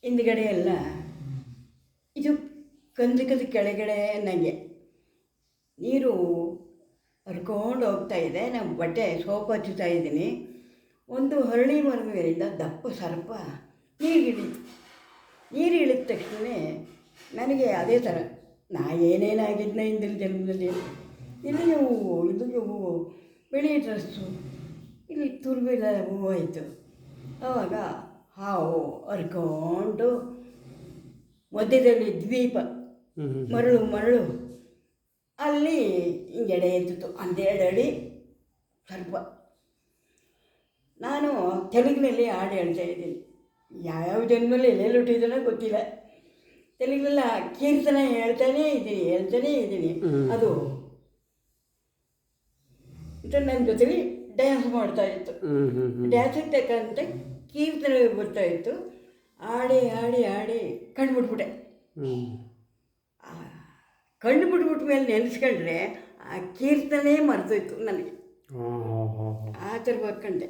ಹಿಂದ್ಗಡೆ ಎಲ್ಲ ಇದು ಕಂದಕದ ಕೆಳಗಡೆ ನನಗೆ ನೀರು ಹರ್ಕೊಂಡು ಹೋಗ್ತಾ ಇದೆ. ನಾನು ಬಟ್ಟೆ ಸೋಪ್ ಹಚ್ಚುತ್ತಾ ಇದ್ದೀನಿ. ಒಂದು ಹರಳಿ ಮರದ ಮೇಲಿಂದ ದಪ್ಪ ಸರ್ಪ ನೀರಿಗಿಳಿತು. ನೀರು ಇಳಿದ ತಕ್ಷಣ ನನಗೆ ಅದೇ ಥರ ನಾ ಏನೇನಾಗಿದ್ದನ ಹಿಂದಿನ ಜನ್ಮದಲ್ಲಿ ಇಲ್ಲಿ ಹೂವು ಇಲ್ಲಿಗೆ ಹೂವು ಬಿಳಿ ಡ್ರೆಸ್ಸು ಇಲ್ಲಿ ತುರುಬಿಲ್ಲ ಹೂವು ಆಯಿತು. ಆವಾಗ ಹಾವು ಹರ್ಕೊಂಡು ಮಧ್ಯದಲ್ಲಿ ದ್ವೀಪ ಮರಳು ಅಲ್ಲಿ ಹಿಂಗೆಡೆ ಎತ್ತಿತ್ತು 12 ಅಡಿ ಸರ್ಪ. ನಾನು ತೆಲುಗಿನಲ್ಲಿ ಹಾಡು ಹೇಳ್ತಾ ಇದ್ದೀನಿ. ಯಾವ್ಯಾವ ಜನ್ಮಲ್ಲಿ ಎಲ್ಲೆಲ್ಲಿ ಹುಟ್ಟಿದನೋ ಗೊತ್ತಿಲ್ಲ. ತೆಲುಗಿನಲ್ಲಿ ಕೀರ್ತನೆ ಹೇಳ್ತಾನೇ ಇದ್ದೀನಿ. ಅದು ನನ್ನ ಜೊತೆಲಿ ಡ್ಯಾನ್ಸ್ ಮಾಡ್ತಾಯಿತ್ತು. ಡ್ಯಾನ್ಸಿಗೆ ತಕ್ಕಂತೆ ಕೀರ್ತನೆ ಬರ್ತಾಯಿತ್ತು. ಆಡಿ ಕಣ್ಣು ಬಿಟ್ಬಿಟ್ಟೆ. ಕಣ್ಣು ಬಿಟ್ಬಿಟ್ಟ ಮೇಲೆ ನೆನೆಸ್ಕೊಂಡ್ರೆ ಆ ಕೀರ್ತನೆ ಮರೆತೋಯ್ತು ನನಗೆ. ಆ ಥರ ಬರ್ಕೊಂಡೆ.